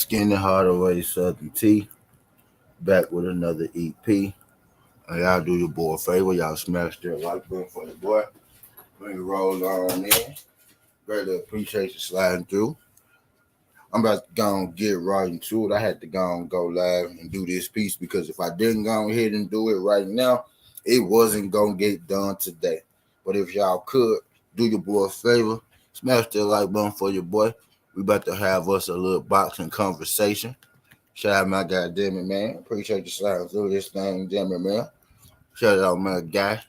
Skinny Hardaway Southern T back with another EP. And y'all do your boy a favor, y'all smash that like button for the boy. Bring the roll on in. Greatly appreciate you sliding through. I'm about to go and get right into it. I had to go and go live and do this piece because if I didn't go ahead and do it right now, it wasn't gonna get done today. But if y'all could do your boy a favor, smash that like button for your boy. We about to have us a little boxing conversation. Shout out my guy, Demi, man. Appreciate you sliding through this thing, Demi, man. Shout out my guy,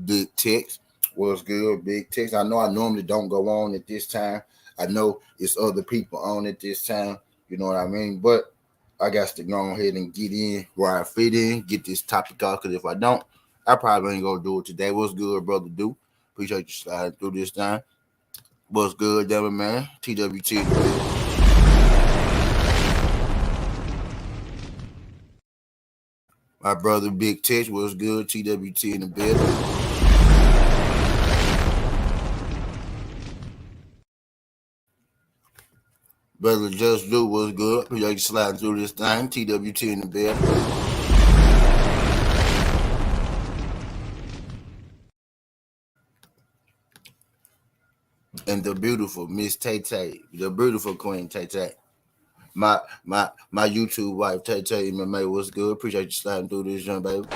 Big Tex. What's good, Big Tex? I know I normally don't go on at this time. I know it's other people on at this time. You know what I mean? But I got to go ahead and get in where I fit in, get this topic out. Because if I don't, I probably ain't going to do it today. What's good, brother? Do appreciate you sliding through this time. What's good, Demi, man? TWT. My brother Big Tex was good. TWT in the bed. Brother Just Do was good. We like sliding through this thing. TWT in the bed. And the beautiful Miss Tay Tay, the beautiful Queen Tay Tay. My YouTube wife Tay Tay MMA was good. Appreciate you sliding through this, young baby.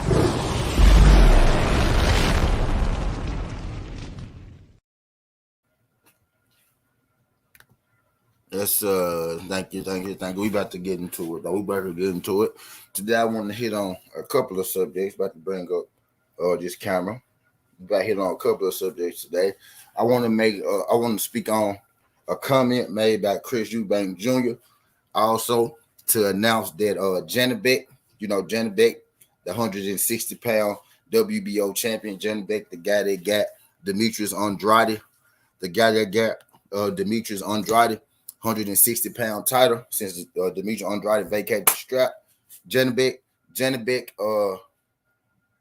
That's thank you. We about to get into it. Today I want to hit on a couple of subjects. About to bring up this camera. We about to hit on a couple of subjects today. I want to speak on a comment made by Chris Eubank Jr. Also to announce that Janibek, Janibek, the 160-pound WBO champion, Janibek, the guy that got Demetrius Andrade, 160-pound title since Demetrius Andrade vacated the strap. Janibek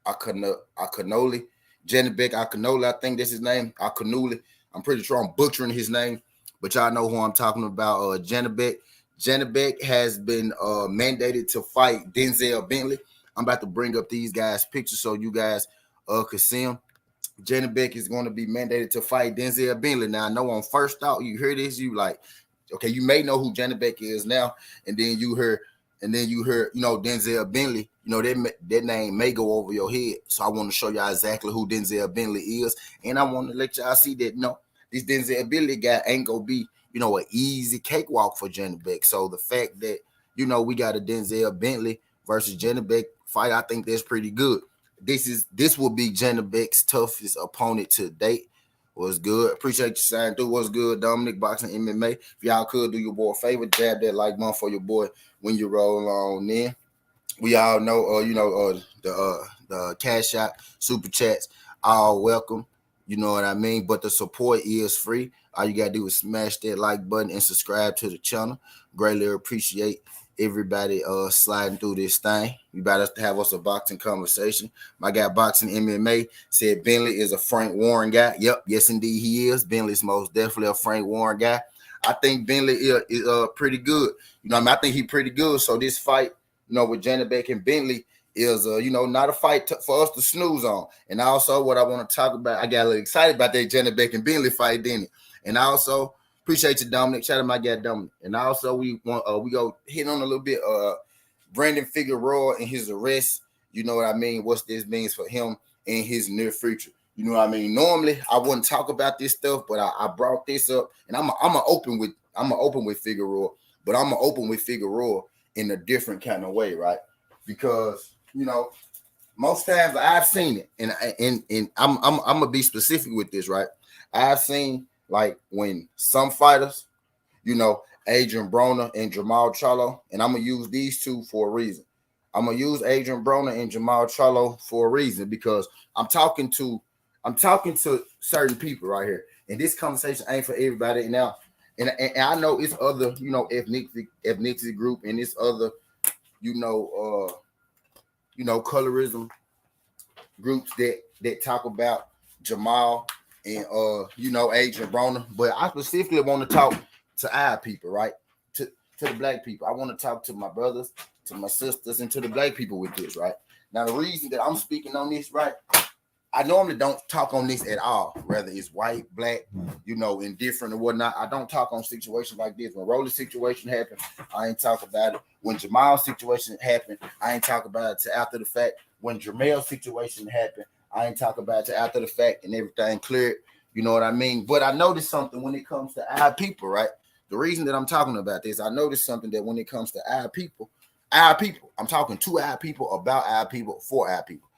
Akinole. Janibek Akinole, I think that's his name. Akinole. I'm pretty sure I'm butchering his name, but y'all know who I'm talking about. Janibek. Janibek has been mandated to fight Denzel Bentley. I'm about to bring up these guys' pictures so you guys can see them. Janibek is going to be mandated to fight Denzel Bentley. Now, I know on first thought, you hear this, you like, okay, you may know who Janibek is now, and then you heard, Denzel Bentley, that name may go over your head. So I want to show y'all exactly who Denzel Bentley is, and I want to let y'all see that, this Denzel Bentley guy ain't going to be, an easy cakewalk for Janibek. So the fact that, we got a Denzel Bentley versus Janibek fight, I think that's pretty good. This will be Janibek's toughest opponent to date. What's good? Appreciate you signing through. What's good, Dominic? Boxing MMA. If y'all could do your boy a favor, jab that like button for your boy when you roll on in. We all know, the cash out, super chats, all welcome. You know what I mean? But the support is free. All you got to do is smash that like button and subscribe to the channel. Greatly appreciate everybody sliding through this thing. We about to have us a boxing conversation. My guy Boxing MMA said Bentley is a Frank Warren guy. Yep, yes indeed he is. Bentley's most definitely a Frank Warren guy. I think Bentley is pretty good. I think he's pretty good. So this fight, with Janibek and Bentley is not a fight for us to snooze on. And also what I want to talk about, I got a little excited about that Janibek and Bentley fight, didn't it? And also appreciate you, Dominic. Shout out my guy Dominic. And also we go hit on a little bit Brandon Figuroa and his arrest. You know what I mean? What this means for him in his near future. You know what I mean? Normally I wouldn't talk about this stuff, but I brought this up, and I'm open with Figuroa, but I'm open with Figuroa in a different kind of way, right? Because most times I've seen it, and I'm gonna be specific with this, right? I've seen like when some fighters, Adrian Broner and Jamal Charlo, and I'm gonna use these two for a reason. I'm gonna use Adrian Broner and Jamal Charlo for a reason because I'm talking to certain people right here, and this conversation ain't for everybody now. And I know it's other, ethnicity group, and it's other, colorism groups that talk about Jamal and Adrian Broner, but I specifically want to talk to our people, right? To to the black people. I want to talk to my brothers, to my sisters, and to the black people with this, right? Now, the reason that I'm speaking on this, right? I normally don't talk on this at all, whether it's white, black, indifferent or whatnot. I don't talk on situations like this. When Rolly's situation happened, I ain't talk about it. When Jamal's situation happened, I ain't talk about it till after the fact. When Jamel's situation happened, I ain't talk about it till after the fact and everything cleared. You know what I mean? But I noticed something when it comes to our people, right? The reason that I'm talking about this, I noticed something that when it comes to our people, I'm talking to our people, about our people, for our people.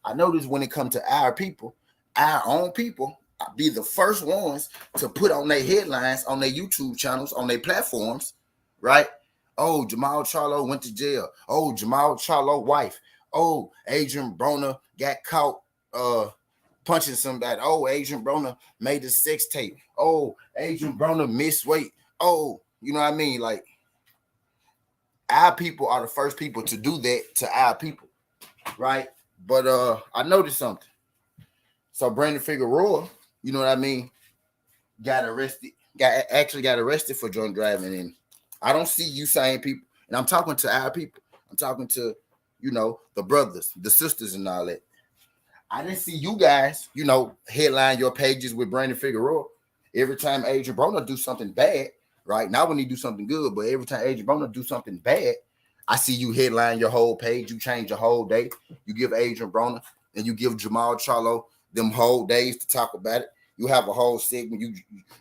I notice when it comes to our people, our own people, be the first ones to put on their headlines, on their YouTube channels, on their platforms, right? Oh, Jamal Charlo went to jail. Oh, Jamal Charlo wife. Oh, Adrian Broner got caught punching somebody. Oh, Adrian Broner made a sex tape. Oh, Adrian Broner missed weight. Oh, you know what I mean? Like, our people are the first people to do that to our people, right? But I noticed something. So Brandon Figuroa, you know what I mean, got arrested for drunk driving. And I don't see you saying people, and I'm talking to our people. I'm talking to, the brothers, the sisters, and all that. I didn't see you guys, headline your pages with Brandon Figuroa. Every time Adrian Broner do something bad, right? Not when he do something good, but every time Adrian Broner do something bad, I see you headline your whole page. You change your whole day. You give Adrian Broner and you give Jamal Charlo them whole days to talk about it. You have a whole segment.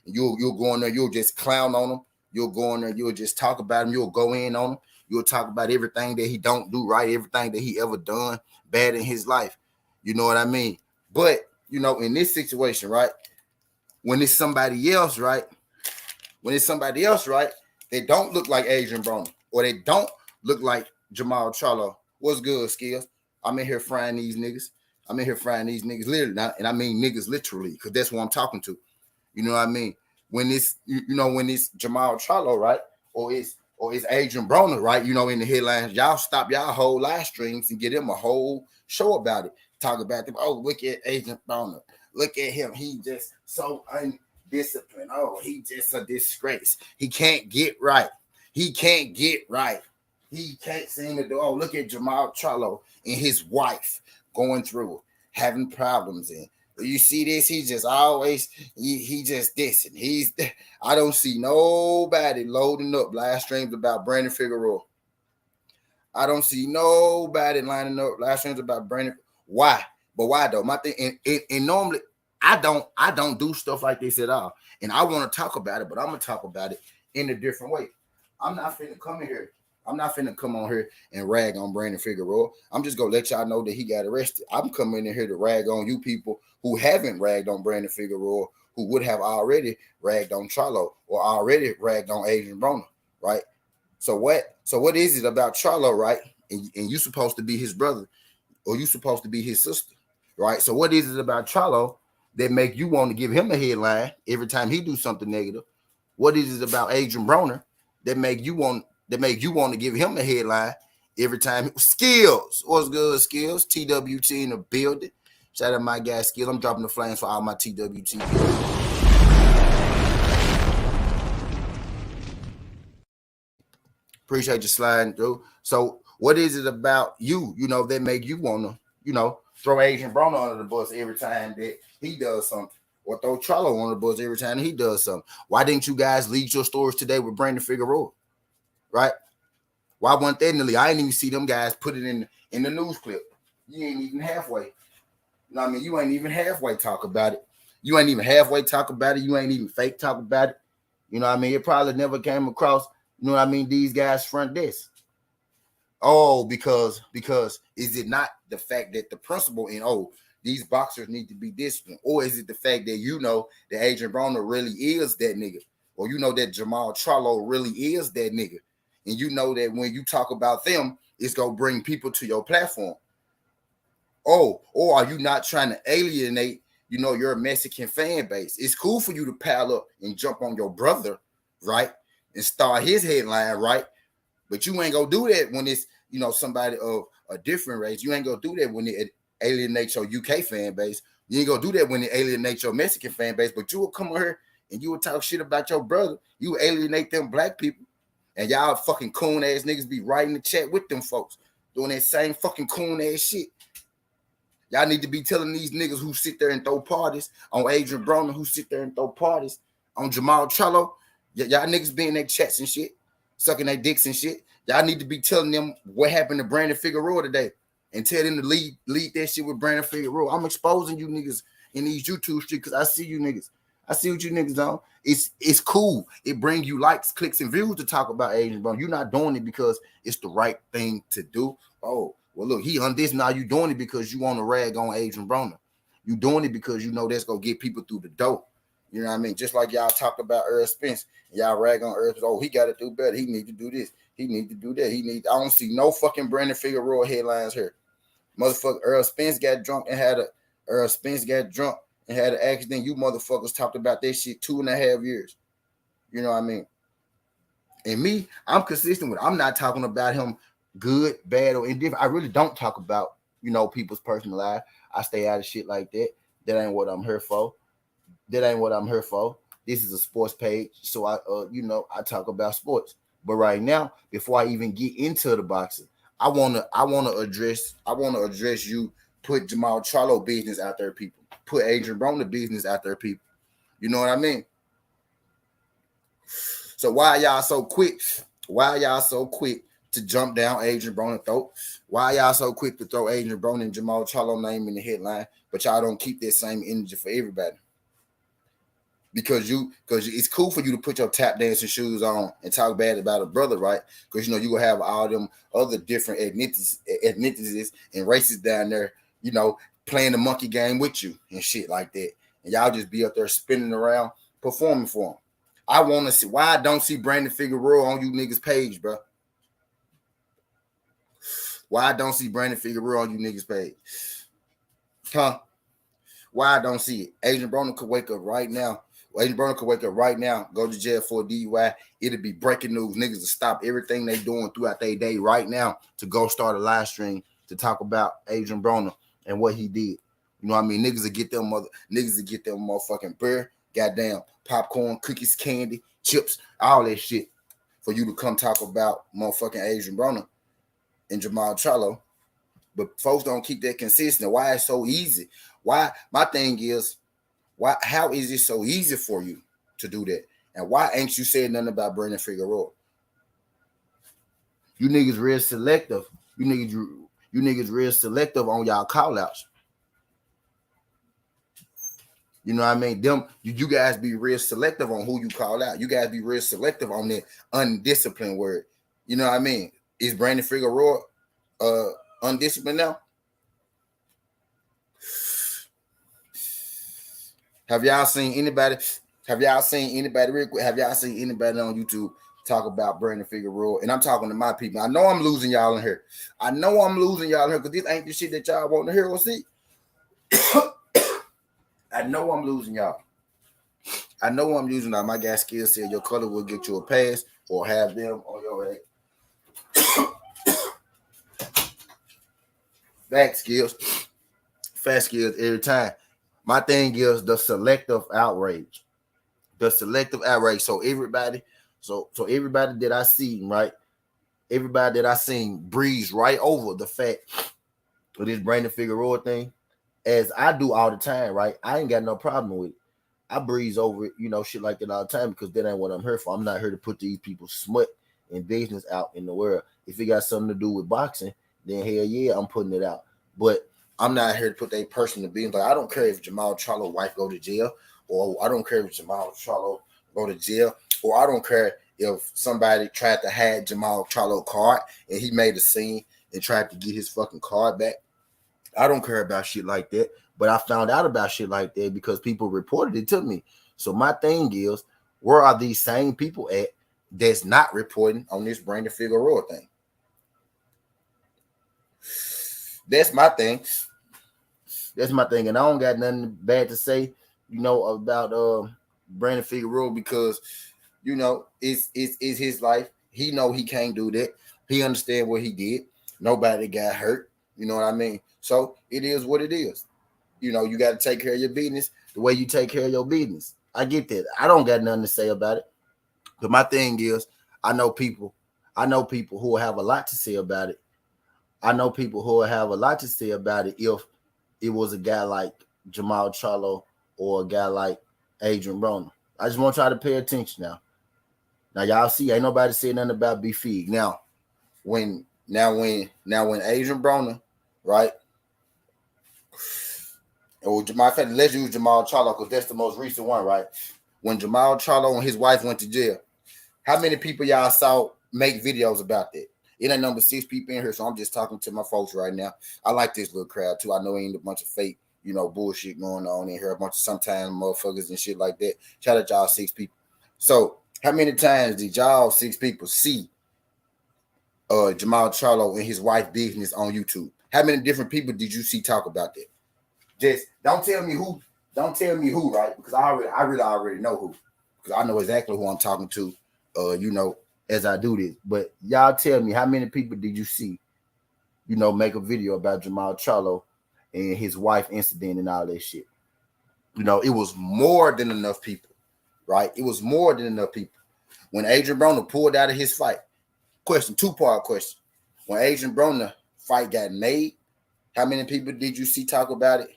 You'll go in there. You'll just clown on them. You'll go in there. You'll just talk about him. You'll go in on him. You'll talk about everything that he don't do right, everything that he ever done bad in his life. You know what I mean? But, in this situation, right, when it's somebody else, right, they don't look like Adrian Broner, or they don't look like Jamal Charlo. What's good, Skills? I'm in here frying these niggas. Literally, now, and I mean niggas literally, because that's what I'm talking to. You know what I mean? When it's, when it's Jamal Charlo, right, or it's Adrian Broner, right, in the headlines, y'all stop y'all whole live streams and get him a whole show about it. Talk about them. Oh, look at Adrian Broner. Look at him. He just so undisciplined. Oh, he just a disgrace. He can't get right. He can't seem to do. Oh, look at Jamal Charlo and his wife going through, having problems. And you see this, he just always, he just dissing. I don't see nobody loading up live streams about Brandon Figueroa. I don't see nobody lining up live streams about Brandon. Why? But why though? My thing, and normally I don't do stuff like this at all. And I want to talk about it, but I'm gonna talk about it in a different way. I'm not finna come in here. I'm not finna come on here and rag on Brandon Figueroa. I'm just gonna let y'all know that he got arrested. I'm coming in here to rag on you people who haven't ragged on Brandon Figueroa, who would have already ragged on Charlo or already ragged on Adrian Broner, right? So what is it about Charlo, right? And you supposed to be his brother, or you supposed to be his sister, right? So what is it about Charlo that make you want to give him a headline every time he do something negative? What is it about Adrian Broner that make you want to give him a headline every time? Skills, what's good, Skills? TWT in the building. Shout out my guy Skills. I'm dropping the flames for all my TWT. Appreciate you sliding through. So what is it about you, that make you want to, throw Adrian Broner under the bus every time that he does something, or throw Charlo under the bus every time he does something? Why didn't you guys lead your stories today with Brandon Figueroa, right? Why wasn't that in the league? I didn't even see them guys put it in the news clip. You ain't even halfway. You know what I mean? You ain't even halfway talk about it. You ain't even halfway talk about it. You ain't even fake talk about it. You know what I mean? It probably never came across, these guys front desk. Oh, because is it not the fact that the principle in, these boxers need to be disciplined? Or is it the fact that that Adrian Broner really is that nigga? Or that Jamal Charlo really is that nigga? And that when you talk about them, it's going to bring people to your platform. Oh, or are you not trying to alienate, your Mexican fan base? It's cool for you to pile up and jump on your brother, right? And start his headline, right? But you ain't gonna do that when it's, somebody of a different race. You ain't gonna do that when it alienates your UK fan base. You ain't gonna do that when it alienates your Mexican fan base. But you will come over here and you will talk shit about your brother. You alienate them black people. And y'all fucking coon ass niggas be writing the chat with them folks, doing that same fucking coon ass shit. Y'all need to be telling these niggas who sit there and throw parties on Adrian Broner, who sit there and throw parties on Jamal Charlo. Y'all niggas be in their chats and shit, sucking their dicks and shit. Y'all need to be telling them what happened to Brandon Figueroa today and tell them to lead that shit with Brandon Figueroa. I'm exposing you niggas in these YouTube streets because I see you niggas. I see what you niggas on. It's cool. It brings you likes, clicks, and views to talk about Adrian Broner. You're not doing it because it's the right thing to do. Oh, well, look, he on this now. You doing it because you want to rag on Adrian Broner. You doing it because you know that's gonna get people through the door. You know what I mean? Just like y'all talked about Earl Spence. Y'all rag on Earl. Oh, he got to do better. He need to do this. He need to do that. I don't see no fucking Brandon Figueroa headlines here. Motherfucker, Earl Spence got drunk and had an accident. You motherfuckers talked about that shit 2.5 years. You know what I mean? And me, I'm consistent with it. I'm not talking about him good, bad, or indifferent. I really don't talk about, people's personal life. I stay out of shit like that. That ain't what I'm here for. This is a sports page, so I talk about sports. But right now, before I even get into the boxing, I wanna address you. Put Jamal Charlo business out there, people. Put Adrian Broner business out there, people. You know what I mean? So why y'all so quick? Why y'all so quick to jump down Adrian Broner's throat? Why y'all so quick to throw Adrian Broner and Jamal Charlo name in the headline, but y'all don't keep that same energy for everybody? Because it's cool for you to put your tap dancing shoes on and talk bad about a brother, right? Because you gonna have all them other different ethnicities and races down there, playing the monkey game with you and shit like that. And y'all just be up there spinning around, performing for them. I want to see why I don't see Brandon Figueroa on you niggas' page, bro. Why I don't see Brandon Figueroa on you niggas' page? Huh? Why I don't see it? Adrian Broner could wake up right now. Go to jail for a DUI. It'll be breaking news. Niggas will stop everything they doing throughout their day right now to go start a live stream to talk about Adrian Broner and what he did. You know what I mean? Niggas will get them motherfucking beer, goddamn popcorn, cookies, candy, chips, all that shit for you to come talk about motherfucking Adrian Broner and Jamal Charlo. But folks don't keep that consistent. Why it's so easy? Why? My thing is, how is it so easy for you to do that? And why ain't you saying nothing about Brandon Figueroa? You niggas real selective. You niggas real selective on y'all call outs. You know what I mean? You guys be real selective on who you call out. You guys be real selective on that undisciplined word. You know what I mean? Is Brandon Figueroa undisciplined now? Have y'all seen anybody real quick? Have y'all seen anybody on YouTube talk about Brandon Figueroa? And I'm talking to my people. I know I'm losing y'all in here. Because this ain't the shit that y'all want to hear or see. I know I'm losing y'all. My guy Skill said your color will get you a pass or have them on your head. Fast skills every time. My thing is the selective outrage. So everybody that I see, right? Everybody that I seen breeze right over the fact of this Brandon Figueroa thing, as I do all the time, right? I ain't got no problem with it. I breeze over it, shit like that all the time because that ain't what I'm here for. I'm not here to put these people's smut and business out in the world. If it got something to do with boxing, then hell yeah, I'm putting it out. But I'm not here to put their personal business. Like, I don't care if Jamal Charlo's wife go to jail, or I don't care if Jamal Charlo go to jail, or I don't care if somebody tried to hack Jamal Charlo card and he made a scene and tried to get his fucking card back. I don't care about shit like that. But I found out about shit like that because people reported it to me. So my thing is, where are these same people at that's not reporting on this Brandon Figueroa thing? That's my thing. And I don't got nothing bad to say, about Brandon Figueroa because, it's his life. He know he can't do that. He understand what he did. Nobody got hurt. You know what I mean? So it is what it is. You got to take care of your business the way you take care of your business. I get that. I don't got nothing to say about it. But my thing is, I know people. I know people who will have a lot to say about it. I know people who will have a lot to say about it if it was a guy like Jamal Charlo or a guy like Adrian Broner. I just want y'all to pay attention now. Now y'all see, ain't nobody saying nothing about B-Fig. When Adrian Broner, right? Or my fact, let's use Jamal Charlo because that's the most recent one, right? When Jamal Charlo and his wife went to jail, how many people y'all saw make videos about that? It ain't number 6 people in here, so I'm just talking to my folks right now. I like this little crowd too. I know it ain't a bunch of fake, bullshit going on in here. A bunch of sometimes motherfuckers and shit like that. Shout out y'all 6 people. So how many times did y'all 6 people see Jamal Charlo and his wife business on YouTube? How many different people did you see talk about that? Just don't tell me who. Don't tell me who, right? Because I really already know who. Because I know exactly who I'm talking to. As I do this. But y'all tell me, how many people did you see, make a video about Jamal Charlo and his wife incident and all that shit? It was more than enough people, right? It was more than enough people. When Adrian Broner pulled out of his fight, two-part question. When Adrian Broner fight got made, how many people did you see talk about it?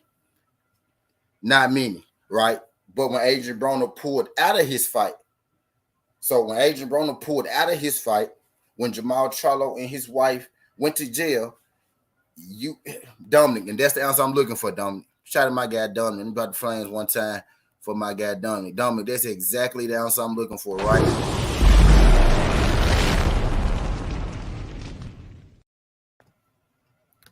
Not many, right? But when Adrian Broner pulled out of his fight, so when Adrian Broner pulled out of his fight, when Jamal Charlo and his wife went to jail, Dominic, and that's the answer I'm looking for, Dominic. Shout out to my guy, Dominic. I'm about the flames one time for my guy, Dominic. Dominic, that's exactly the answer I'm looking for, right?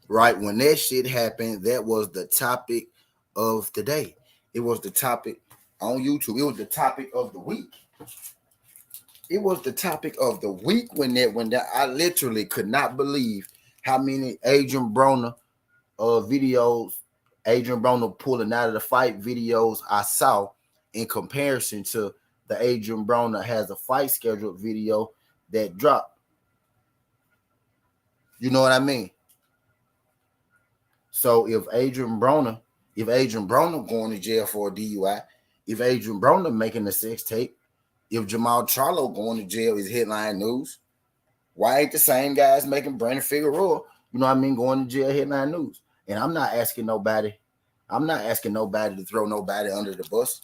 Right, when that shit happened, that was the topic of the day. It was the topic on YouTube. It was the topic of the week. It was the topic of the week when that I literally could not believe how many Adrian Broner videos, Adrian Broner pulling out of the fight videos I saw in comparison to the Adrian Broner has a fight scheduled video that dropped. You know what I mean? So if Adrian Broner going to jail for a DUI, if Adrian Broner making a sex tape, if Jamal Charlo going to jail is headline news, why ain't the same guys making Brandon Figueroa, going to jail headline news? And I'm not asking nobody to throw nobody under the bus.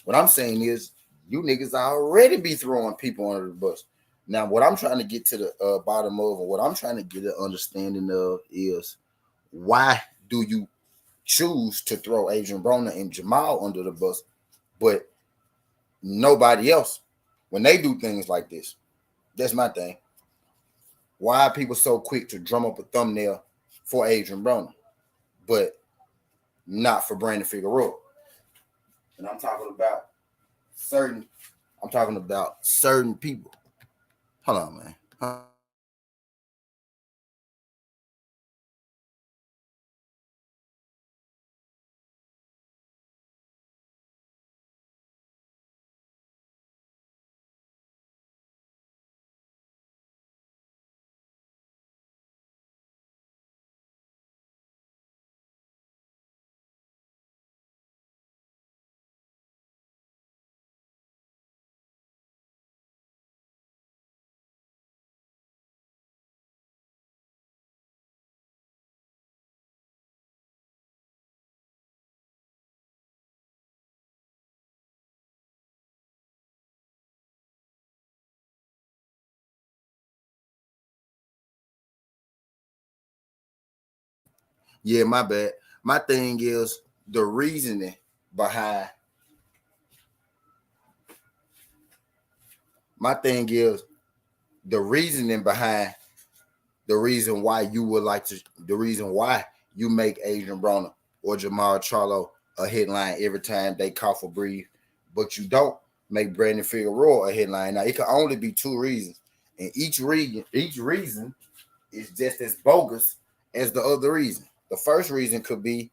What I'm saying is you niggas already be throwing people under the bus. Now, what I'm trying to get to the bottom of, and what I'm trying to get an understanding of is, why do you choose to throw Adrian Broner and Jamal under the bus, but nobody else when they do things like this? That's my thing. Why are people so quick to drum up a thumbnail for Adrian Broner, but not for Brandon Figueroa? And I'm talking about certain people. Hold on, man. Yeah, my bad. My thing is the reasoning behind. My thing is the reasoning behind the reason why you make Adrian Broner or Jamal Charlo a headline every time they cough or breathe, but you don't make Brandon Figueroa a headline. Now it can only be 2 reasons, and each reason is just as bogus as the other reason. The first reason could be,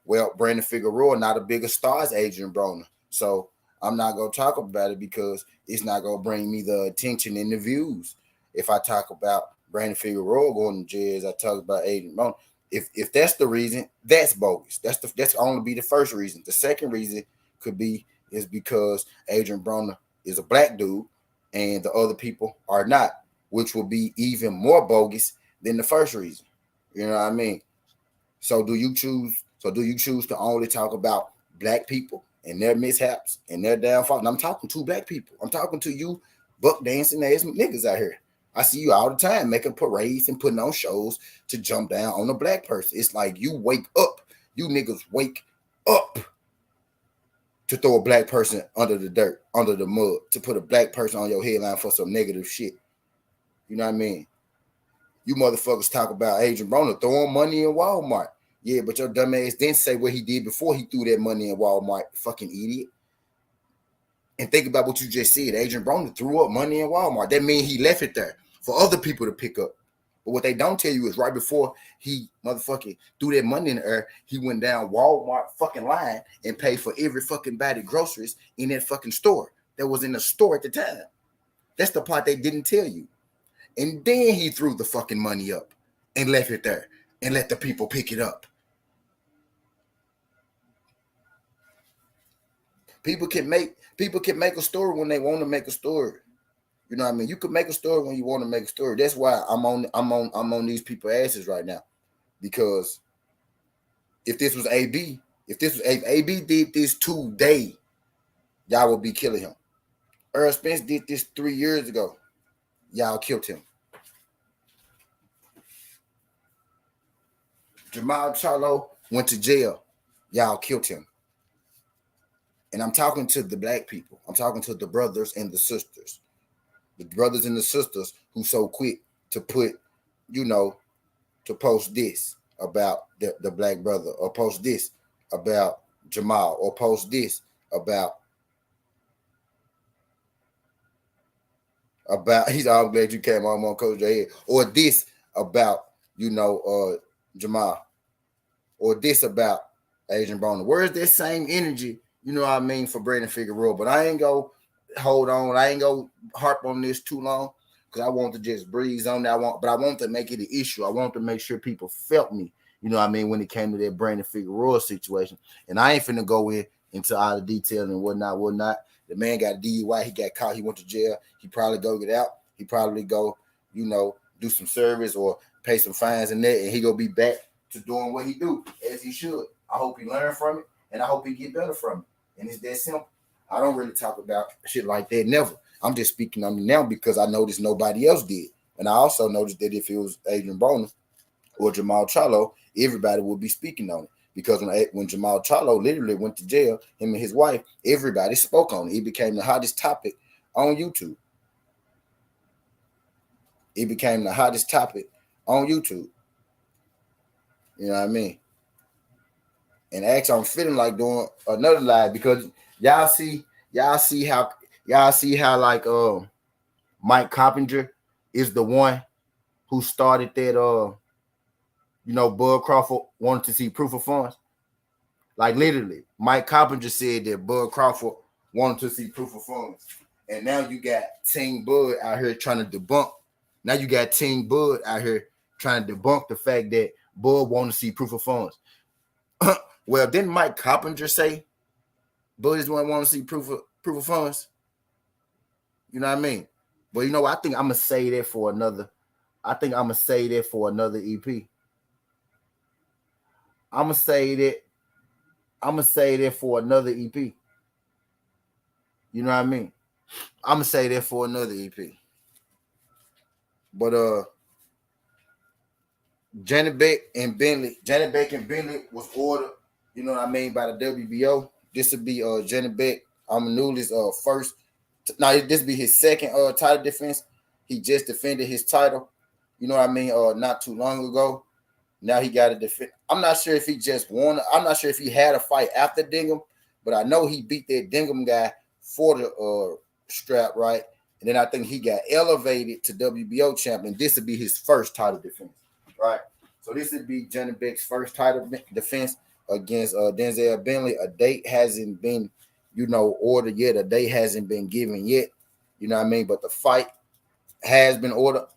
well, Brandon Figueroa not a bigger star as Adrian Broner, so I'm not gonna talk about it because it's not gonna bring me the attention and the views. If I talk about Brandon Figueroa going to jail, as I talk about Adrian Broner, if that's the reason, that's bogus. That's only be the first reason. The second reason is because Adrian Broner is a black dude and the other people are not, which will be even more bogus than the first reason. You know what I mean? So do you choose? So do you choose to only talk about black people and their mishaps and their downfall? And I'm talking to black people. I'm talking to you, buck dancing ass niggas out here. I see you all the time making parades and putting on shows to jump down on a black person. It's like you wake up. You niggas wake up to throw a black person under the dirt, under the mud, to put a black person on your headline for some negative shit. You know what I mean? You motherfuckers talk about Adrian Broner throwing money in Walmart. Yeah, but your dumb ass didn't say what he did before he threw that money in Walmart, fucking idiot. And think about what you just said. Adrian Broner threw up money in Walmart. That means he left it there for other people to pick up. But what they don't tell you is right before he motherfucking threw that money in the air, he went down Walmart fucking line and paid for every fucking body groceries in that fucking store that was in the store at the time. That's the part they didn't tell you. And then he threw the fucking money up and left it there and let the people pick it up. People can make a story when they want to make a story. You know what I mean? You could make a story when you want to make a story. That's why I'm on these people's asses right now. Because if this was AB, if AB did this today, y'all would be killing him. Earl Spence did this 3 years ago. Y'all killed him. Jamal Charlo went to jail. Y'all killed him. And I'm talking to the black people. I'm talking to the brothers and the sisters. The brothers and the sisters who so quick to put, to post this about the black brother, or post this about Jamal, or post this about he's all glad you came on Coach J head, or this about Jamal, or this about Adrian Broner. Where's that same energy, you know what I mean, for Brandon Figueroa? But I ain't go hold on. I ain't go harp on this too long because I want to just breeze on that. I want to make it an issue. I want to make sure people felt me, you know what I mean, when it came to that Brandon Figueroa situation. And I ain't finna go into all the detail and whatnot. The man got DUI. He got caught. He went to jail. He probably go get out. He probably go, do some service or pay some fines and that, and he gonna be back to doing what he do as he should. I hope he learn from it, and I hope he get better from it. And it's that simple. I don't really talk about shit like that, never. I'm just speaking on it now because I noticed nobody else did. And I also noticed that if it was Adrian Broner or Jamal Charlo, everybody would be speaking on it. Because when Jamal Charlo literally went to jail, him and his wife, everybody spoke on it. It became the hottest topic on YouTube. It became the hottest topic on YouTube. You know what I mean? And actually, I'm feeling like doing another live because y'all see how like Mike Coppinger is the one who started that Bud Crawford wanted to see proof of funds. Like literally, Mike Coppinger said that Bud Crawford wanted to see proof of funds. And now you got Team Bud out here trying to debunk. Now you got Team Bud out here trying to debunk the fact that Bud wanted to see proof of funds. Well, didn't Mike Coppinger say Bud is the one want to see proof of funds? You know what I mean? But I think I'm gonna say that for another. I think I'm gonna say that for another EP. I'm gonna say that for another EP. You know what I mean? I'm gonna say that for another EP. But Janibek-Bentley was ordered, you know what I mean, by the WBO. This would be Janibek Amanuli's first. Now this would be his second title defense. He just defended his title, you know what I mean, not too long ago. Now he got to defend. I'm not sure if he just won. I'm not sure if he had a fight after Dingham, but I know he beat that Dingham guy for the strap, right? And then I think he got elevated to WBO champion. This would be his first title defense, right? So this would be Janibek's first title defense against Denzel Bentley. A date hasn't been, ordered yet. A date hasn't been given yet. You know what I mean? But the fight has been ordered.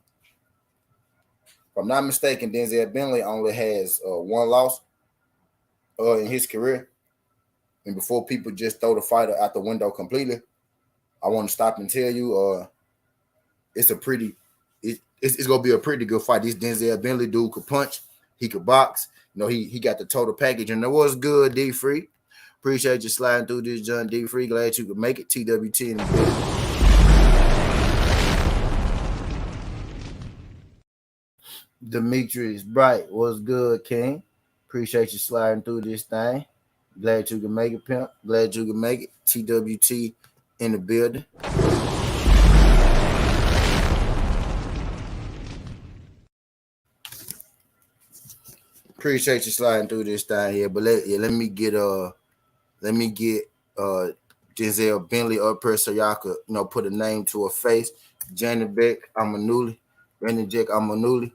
If I'm not mistaken, Denzel Bentley only has one loss in his career. And before people just throw the fighter out the window completely, I want to stop and tell you, it's a pretty it's gonna be a pretty good fight. This Denzel Bentley dude could punch, he could box. You know, he got the total package, and it was good. D Free, appreciate you sliding through this, John D Free. Glad you could make it. TWT in the building. Demetrius Bright, what's good, King? Appreciate you sliding through this thing. Glad you can make it, pimp. Glad you can make it. TWT in the building. Appreciate you sliding through this thing here. But let me get Denzel Bentley up here so y'all could put a name to a face. Janibek-Bentley Brandon Jack Amanuli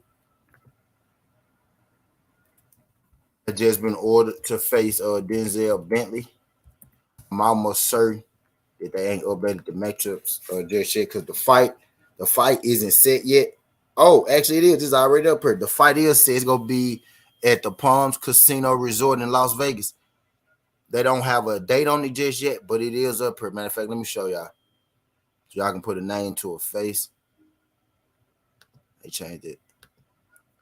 has just been ordered to face Denzel Bentley. I'm almost certain that they ain't updated the matchups just yet because the fight isn't set yet. Oh, actually it is. It's already up here. The fight is set. It's gonna be at the Palms Casino Resort in Las Vegas. They don't have a date on it just yet, but it is up here. Matter of fact, let me show y'all. So y'all can put a name to a face. They changed it.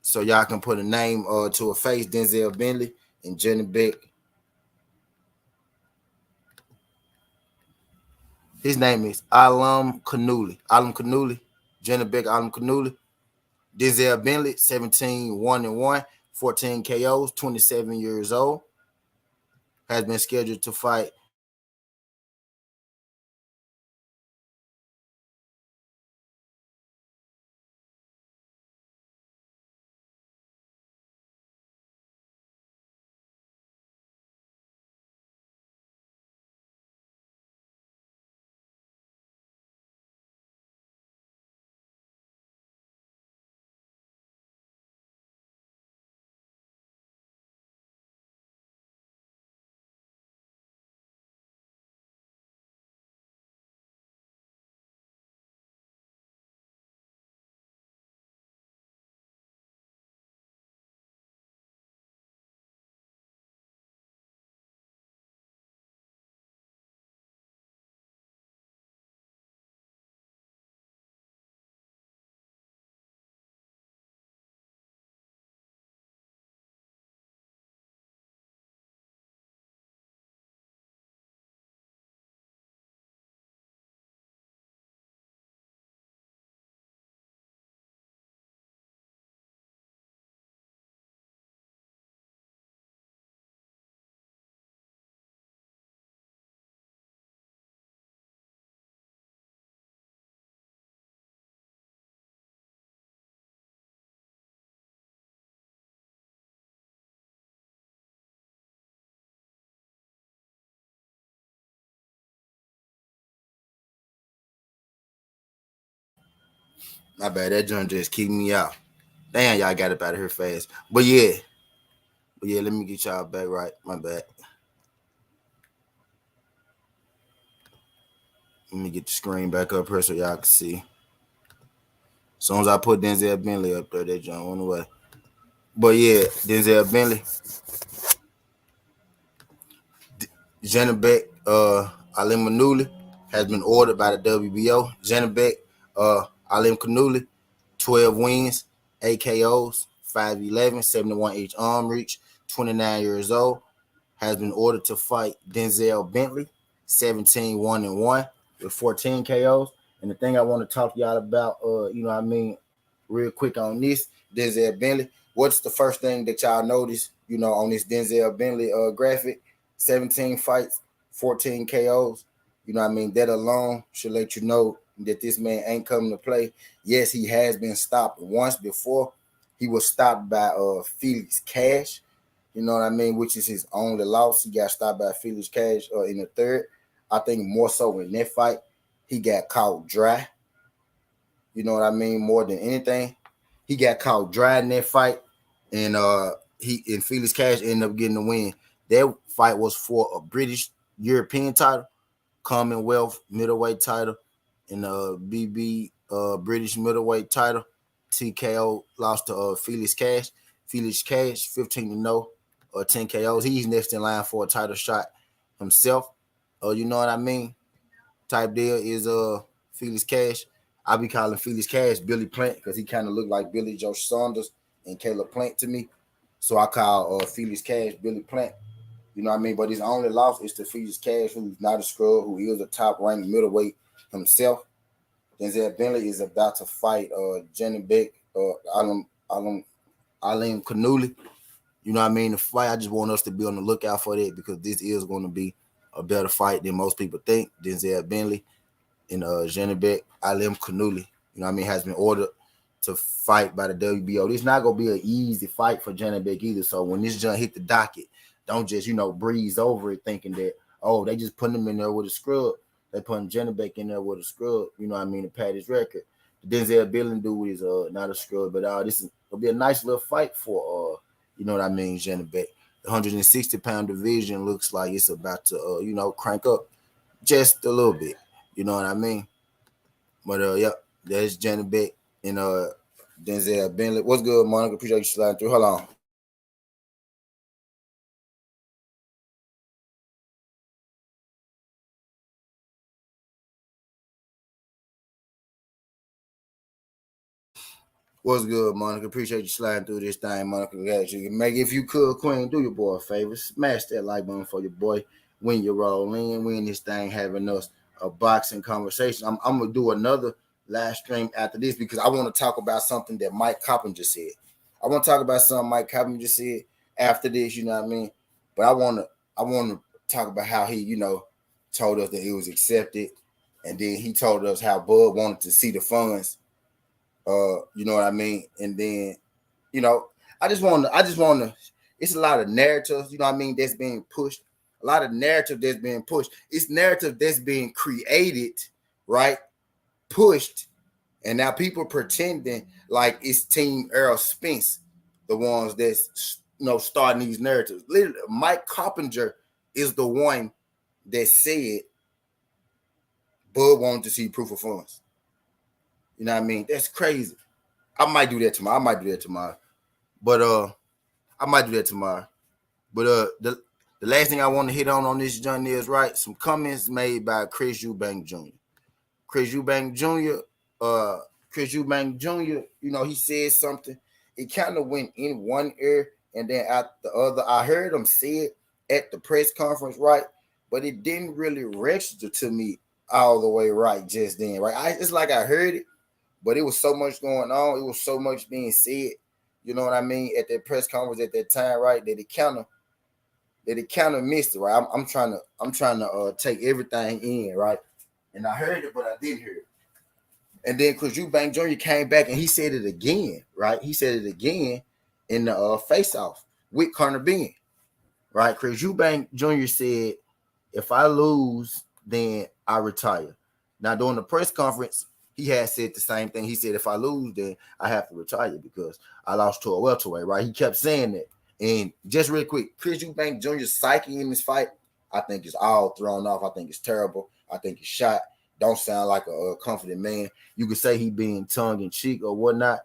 So y'all can put a name to a face, Denzel Bentley and Jenny Beck. His name is Alam Kanuli. Jenny Beck, Alam Kanuli. Denzel Bentley, 17-1-1, 14 KOs, 27 years old. Has been scheduled to fight my bad. That joint just keep me out. Damn, y'all got up out of here fast. But yeah, let me get y'all back right. My bad. Let me get the screen back up here so y'all can see. As soon as I put Denzel Bentley up there, that joint went away. But yeah, Denzel Bentley, Janibek Alim Kanuli has been ordered by the WBO. Janibek Alim Kanuli, 12 wins, 8 KOs, 5'11", 71 inch arm reach, 29 years old. Has been ordered to fight Denzel Bentley, 17-1-1 with 14 KOs. And the thing I want to talk to y'all about, real quick on this, Denzel Bentley. What's the first thing that y'all notice, on this Denzel Bentley graphic? 17 fights, 14 KOs. That alone should let you know that this man ain't coming to play. Yes, he has been stopped once before. He was stopped by Felix Cash. Which is his only loss. He got stopped by Felix Cash in the third. I think more so in that fight, he got caught dry. More than anything, he got caught dry in that fight, and Felix Cash ended up getting the win. That fight was for a British European title, Commonwealth middleweight title, and BB British middleweight title. TKO lost to Felix Cash. Felix Cash 15-0 or 10 KOs. He's next in line for a title shot himself. You know what I mean? Type deal is Felix Cash. I be calling Felix Cash Billy Plant because he kind of looked like Billy Joe Saunders and Caleb Plant to me. So I call Felix Cash Billy Plant. You know what I mean? But his only loss is to Felix Cash, who's not a scrub, who is a top-ranked middleweight himself. Janibek-Bentley is about to fight Janibek Alim Kanuli. You know what I mean? The fight, I just want us to be on the lookout for that because this is going to be a better fight than most people think. Janibek-Bentley and Janibek Alim Kanuli, you know what I mean, has been ordered to fight by the WBO. This not going to be an easy fight for Janibek either. So when this junk hit the docket, don't just, breeze over it thinking that, oh, they just putting him in there with a scrub. They putting Janibek in there with a scrub, you know what I mean, to pad his record. The Denzel dude is not a scrub, but this is going to be a nice little fight for, you know what I mean, Janibek. The 160-pound division looks like it's about to, crank up just a little bit. You know what I mean? But, yep, there's Janibek and Janibek-Bentley. What's good, Monica? Appreciate you sliding through. Hold on. What's good, Monica? Appreciate you sliding through this thing, Monica. If you could, Queen, do your boy a favor. Smash that like button for your boy. When you roll in, we in this thing having us a boxing conversation. I'm going to do another live stream after this because I want to talk about something that Mike Coppinger said. I want to talk about something Mike Coppinger said after this, you know what I mean? But I want to talk about how he, told us that it was accepted. And then he told us how Bud wanted to see the funds. You know what I mean? And then, I just want to, it's a lot of narratives, you know what I mean, that's being pushed. A lot of narrative that's being pushed. It's narrative that's being created, right? Pushed. And now people pretending like it's Team Errol Spence, the ones that's, starting these narratives. Literally, Mike Coppinger is the one that said Bud wanted to see proof of funds. You know what I mean? That's crazy. I might do that tomorrow. But I might do that tomorrow. But the last thing I want to hit on this joint is right. Some comments made by Chris Eubank Jr. Chris Eubank Jr. He said something. It kind of went in one ear and then out the other. I heard him say it at the press conference, right? But it didn't really register to me all the way right just then, right? It's like I heard it, but it was so much going on. It was so much being said, you know what I mean, at that press conference at that time, right? That it kind of missed it, right? I'm trying to take everything in, right? And I heard it, but I didn't hear it. And then Chris Eubank Jr. came back and he said it again, right? He said it again in the face-off with Conor Ben, right? Chris Eubank Jr. said, if I lose, then I retire. Now, during the press conference, he had said the same thing. He said, if I lose, then I have to retire because I lost to a welterweight, right? He kept saying that. And just real quick, Chris Eubank Jr.'s psyche in this fight, I think is all thrown off. I think it's terrible. I think it's shot. Don't sound like a confident man. You could say he being tongue-in-cheek or whatnot.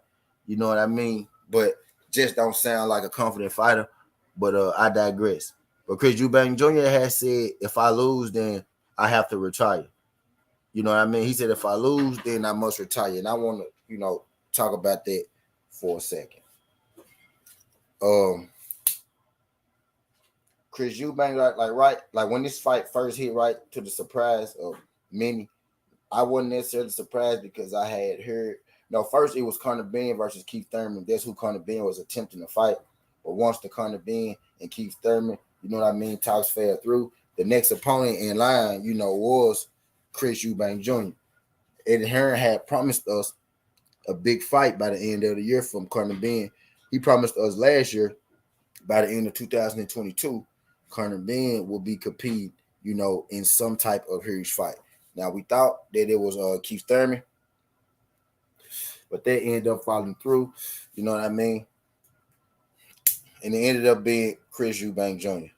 You know what I mean? But just don't sound like a confident fighter. But I digress. But Chris Eubank Jr. has said, if I lose, then I have to retire. You know what I mean? He said, if I lose, then I must retire. And I want to, talk about that for a second. Chris Eubank, like when this fight first hit, right, to the surprise of many, I wasn't necessarily surprised because I had heard, first it was Conor Ben versus Keith Thurman. That's who Conor Ben was attempting to fight. But once the Conor Ben and Keith Thurman, you know what I mean, talks fell through, the next opponent in line, was Chris Eubank Jr. Eddie Hearn had promised us a big fight by the end of the year from Conor Ben. He promised us last year, by the end of 2022, Conor Ben will be competing, in some type of huge fight. Now, we thought that it was Keith Thurman, but they ended up falling through, you know what I mean? And it ended up being Chris Eubank Jr.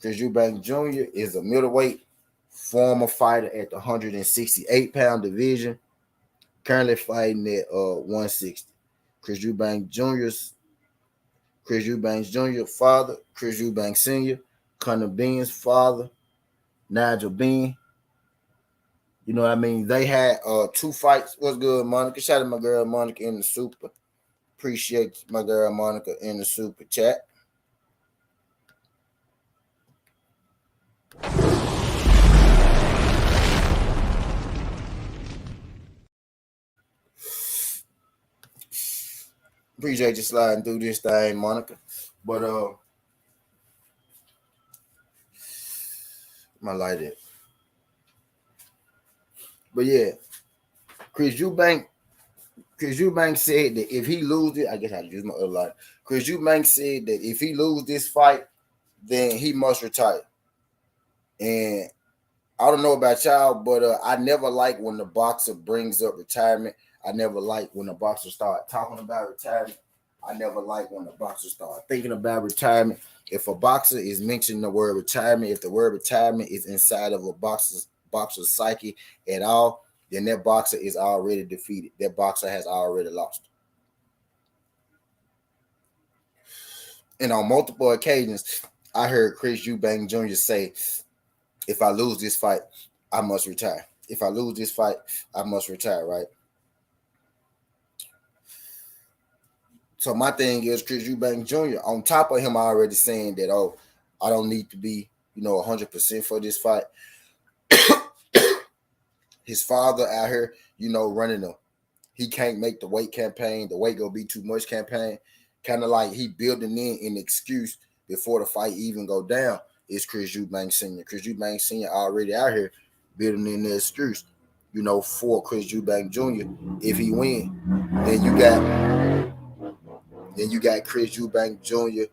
Chris Eubank Jr. is a middleweight former fighter at the 168-pound division, currently fighting at 160. Chris Eubank Jr. father, Chris Eubank Sr., Conor Ben's father, Nigel Ben, You know what I mean? They had 2 fights. What's good, Monica? Shout out to my girl Monica in the super. Appreciate my girl Monica in the super chat. Appreciate you sliding through this thing, Monica. But my light it. But yeah, Chris Eubank said that if he loses, I guess I use my other light. Chris Eubank said that if he loses this fight, then he must retire. And I don't know about y'all, but I never like when the boxer brings up retirement. I never like when the boxer start talking about retirement. I never like when the boxer start thinking about retirement. If a boxer is mentioning the word retirement, if the word retirement is inside of a boxer's psyche at all, then that boxer is already defeated. That boxer has already lost. And on multiple occasions, I heard Chris Eubank Jr. say, if I lose this fight, I must retire. If I lose this fight, I must retire, right? So my thing is Chris Eubank Jr. On top of him already saying that, oh, I don't need to be, 100% for this fight. His father out here, running him. He can't make the weight campaign. The weight gonna be too much campaign. Kind of like he building in an excuse before the fight even go down. Is Chris Eubank Sr. Chris Eubank Sr. already out here building in the excuse, for Chris Eubank Jr. If he win, then you got Chris Eubank Jr.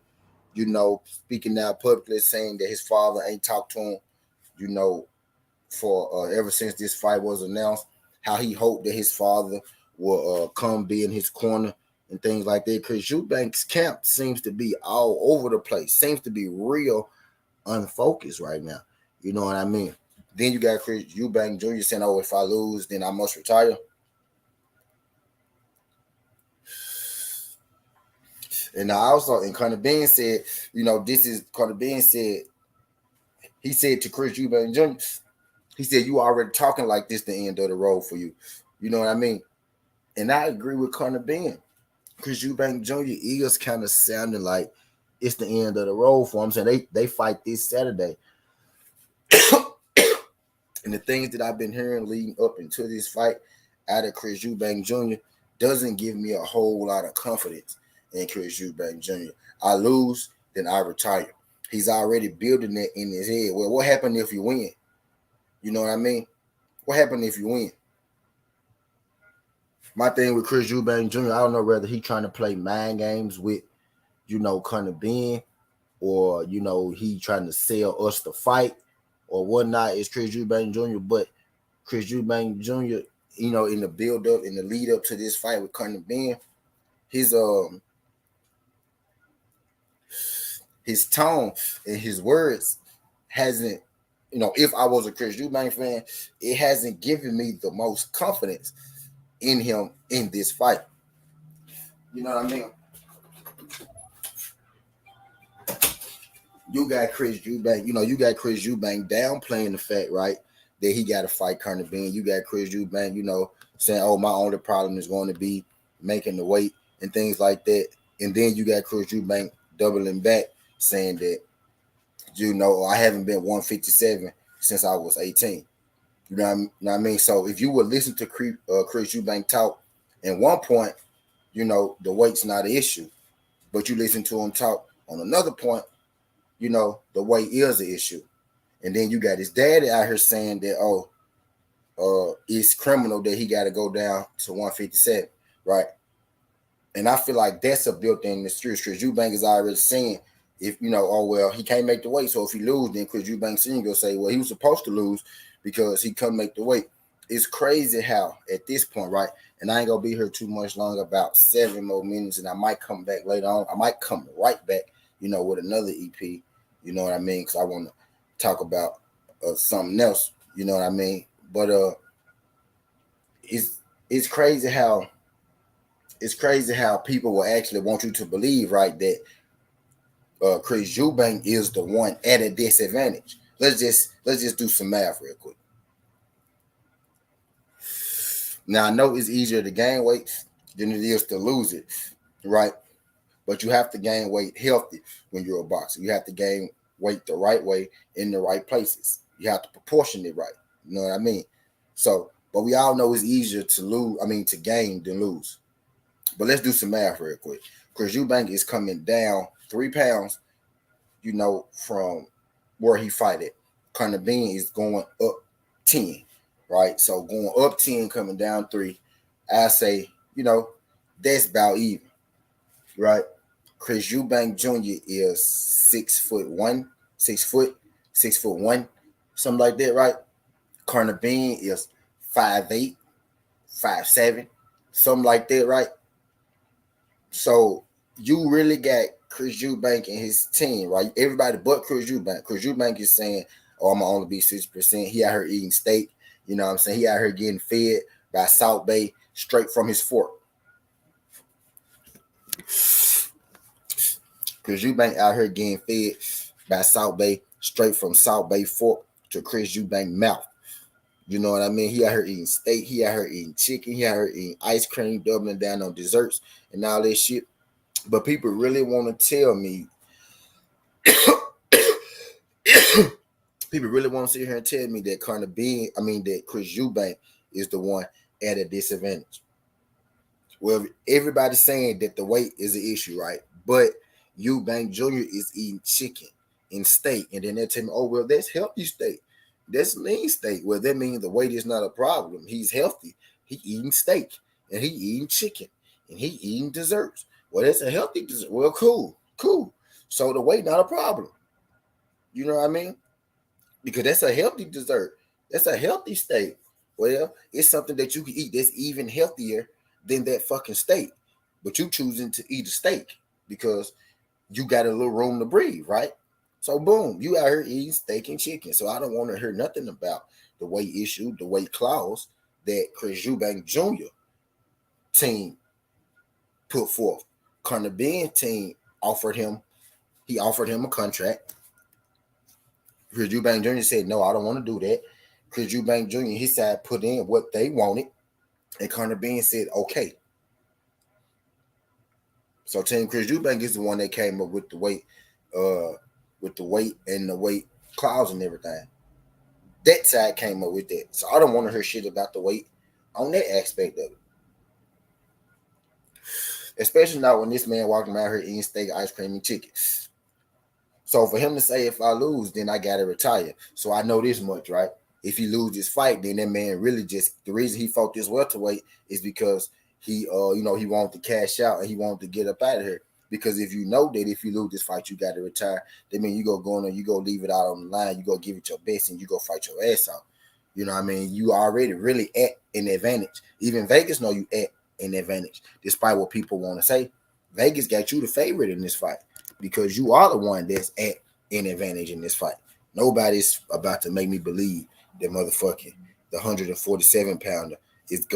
Speaking out publicly saying that his father ain't talked to him, for ever since this fight was announced. How he hoped that his father will come be in his corner and things like that. Chris Eubank's camp seems to be all over the place. Seems to be real unfocused right now. You know what I mean? Then you got Chris Eubank Jr. saying, oh, if I lose, then I must retire. And also, and Conor Ben said, Conor Ben said, he said to Chris Eubank Jr., he said, you already talking like this the end of the road for you. You know what I mean? And I agree with Conor Ben. Chris Eubank Jr. is kind of sounding like it's the end of the road for him. Saying they fight this Saturday. And the things that I've been hearing leading up into this fight out of Chris Eubank Jr. doesn't give me a whole lot of confidence in Chris Eubank Jr. I lose, then I retire. He's already building that in his head. Well, what happened if you win? You know what I mean? What happened if you win? My thing with Chris Eubank Jr., I don't know whether he trying to play mind games with, Conor Ben, or, he trying to sell us the fight or whatnot. Is Chris Eubank Jr., but Chris Eubank Jr., in the build up, in the lead up to this fight with Conor Ben, his tone and his words hasn't, if I was a Chris Eubank fan, it hasn't given me the most confidence in him in this fight. You know what I mean? You got Chris Eubank, downplaying the fact, right, that he got to fight Conor Ben. You got Chris Eubank, saying, oh, my only problem is going to be making the weight and things like that. And then you got Chris Eubank doubling back, saying that, I haven't been 157 since I was 18. You know what I mean? So if you would listen to Chris Eubank talk, at one point, the weight's not an issue. But you listen to him talk on another point, the weight is an issue. And then you got his daddy out here saying that, it's criminal that he got to go down to 157, right? And I feel like that's a built-in excuse. Chris Eubank is already saying, if, he can't make the weight. So if he lose, then Chris Eubank Sr. will say, well, he was supposed to lose because he couldn't make the weight. It's crazy how at this point, right? And I ain't going to be here too much longer, about 7 more minutes, and I might come back later on. I might come right back, with another EP, you know what I mean? Because I want to talk about something else, you know what I mean? But it's crazy how people will actually want you to believe, right, that Chris Eubank is the one at a disadvantage. Let's just do some math real quick. Now I know it's easier to gain weight than it is to lose it, right? But you have to gain weight healthy when you're a boxer. You have to gain weight the right way in the right places. You have to proportion it right. You know what I mean? So, but we all know it's easier to lose, to gain than lose. But let's do some math real quick. Chris Eubank is coming down 3 pounds, from where he fight at. Conor Bean is going up 10, right? So going up 10, coming down 3, I say, that's about even, right? Chris Eubank Jr. is 6'1", 6'1", something like that, right? Conor Bean is 5'8", 5'7", something like that, right? So you really got Chris Eubank and his team, right? Everybody but Chris Eubank. Chris Eubank is saying, "Oh, I'm gonna only be 60%." He out here eating steak. You know what I'm saying? He out here getting fed by Salt Bay straight from his fork. Chris Eubank out here getting fed by Salt Bay straight from Salt Bay fork to Chris Eubank mouth. You know what I mean? He out here eating steak. He out here eating chicken. He out here eating ice cream, doubling down on desserts and all that shit. But people really want to tell me, people really want to sit here and tell me that that Chris Eubank is the one at a disadvantage. Well, everybody's saying that the weight is an issue, right? But Eubank Jr. is eating chicken and steak. And then they tell me, oh, well, that's healthy steak. That's lean steak. Well, that means the weight is not a problem. He's healthy. He eating steak and he eating chicken and he eating desserts. Well, that's a healthy dessert. Well, cool. So the weight not a problem. You know what I mean? Because that's a healthy dessert. That's a healthy steak. Well, it's something that you can eat that's even healthier than that fucking steak. But you choosing to eat a steak because you got a little room to breathe, right? So boom, you out here eating steak and chicken. So I don't want to hear nothing about the weight issue, the weight clause that Chris Eubank Jr. team put forth. Conor Bean team offered him a contract. Chris Eubank Jr. said, no, I don't want to do that. Chris Eubank Jr., his side put in what they wanted. And Conor Bean said, okay. So Team Chris Eubank is the one that came up with the weight and the weight clause and everything. That side came up with that. So I don't want to hear shit about the weight on that aspect of it. Especially not when this man walking around here eating steak, ice cream, and chicken. So for him to say, if I lose, then I got to retire. So I know this much, right? If he lose this fight, then that man really the reason he fought this welterweight is because he wanted to cash out and he wanted to get up out of here. Because if you know that if you lose this fight, you got to retire, that means you go on and you go leave it out on the line, you go give it your best and you go fight your ass out. You know what I mean? You already really at an advantage. Even Vegas know you at an advantage. Despite what people want to say, Vegas got you the favorite in this fight because you are the one that's at an advantage in this fight. Nobody's about to make me believe that motherfucking the 147 pounder is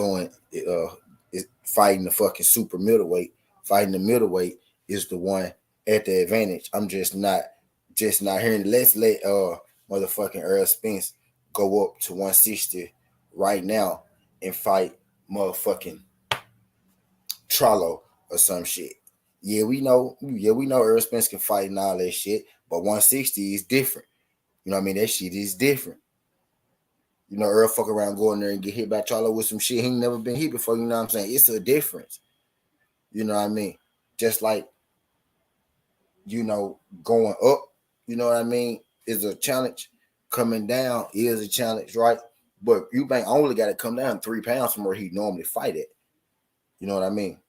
fighting the fucking super middleweight. Fighting the middleweight is the one at the advantage. I'm just not hearing it. Let's let motherfucking Earl Spence go up to 160 right now and fight motherfucking Trollo or some shit. Yeah, we know Earl Spence can fight and all that shit, but 160 is different. You know what I mean? That shit is different. You know, Earl fuck around going there and get hit by Charlo with some shit he ain't never been hit before. You know what I'm saying? It's a difference. You know what I mean? Just like, going up, you know what I mean, is a challenge. Coming down is a challenge, right? But Eubank only got to come down 3 pounds from where he normally fight at. You know what I mean?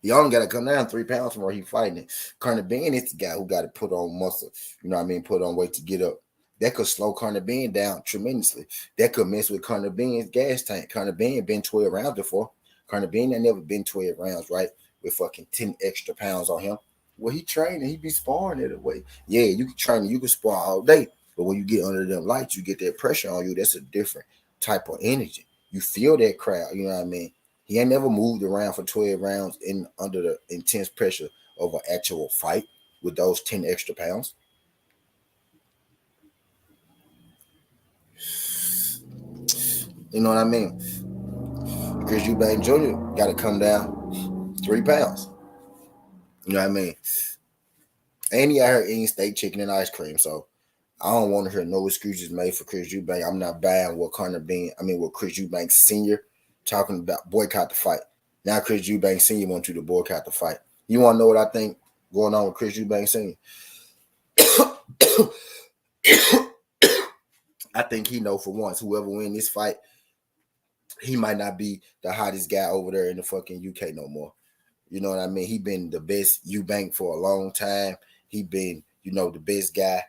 He only got to come down 3 pounds from where he fighting it. Conor Bean is the guy who got to put on muscle, you know what I mean, put on weight to get up. That could slow Conor Bean down tremendously. That could mess with Conor Bean's gas tank. Conor Bean been 12 rounds before. Conor Bean ain't never been 12 rounds, right? With fucking 10 extra pounds on him. Well, he training, he be sparring it away. Yeah, you can train, you can spar all day. But when you get under them lights, you get that pressure on you. That's a different type of energy. You feel that crowd, you know what I mean? He ain't never moved around for 12 rounds under the intense pressure of an actual fight with those 10 extra pounds. You know what I mean? Chris Eubank Jr. got to come down 3 pounds. You know what I mean? And he out here eating steak, chicken, and ice cream. So I don't want to hear no excuses made for Chris Eubank. I'm not buying what Chris Eubank Sr. talking about boycott the fight. Now Chris Eubank Sr. wants you to boycott the fight. You want to know what I think going on with Chris Eubank Sr.? I think he know for once, whoever win this fight, he might not be the hottest guy over there in the fucking UK no more. You know what I mean? He been the best Eubank for a long time. He been, the best guy,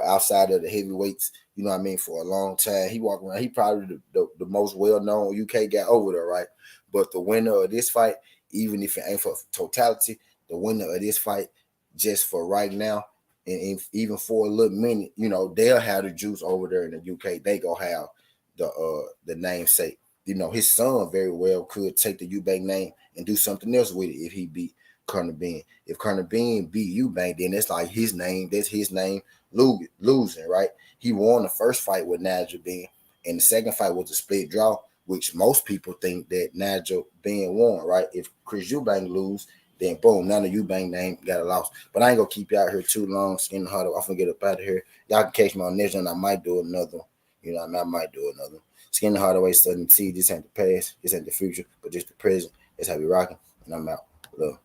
outside of the heavyweights, you know what I mean, for a long time. He walk around, he probably the most well-known UK guy over there, right? But the winner of this fight, even if it ain't for totality, the winner of this fight, just for right now, and even for a little minute, they'll have the juice over there in the UK. They go have the namesake. His son very well could take the Eubank name and do something else with it if he beat Conor Benn. If Conor Benn beat Eubank, then it's like his name. That's his name losing, right? He won the first fight with Nigel Benn, and the second fight was a split draw, which most people think that Nigel Benn won, right? If Chris Eubank lose, then boom, none of Eubank name got a loss. But I ain't gonna keep you out here too long. Skin the huddle. I'm gonna get up out of here. Y'all can catch me on next one. I might do another one. I might do another one. Skin the Hardaway, Southern T. This ain't the past, this ain't the future, but just the present. That's how we rocking. And I'm out. Love.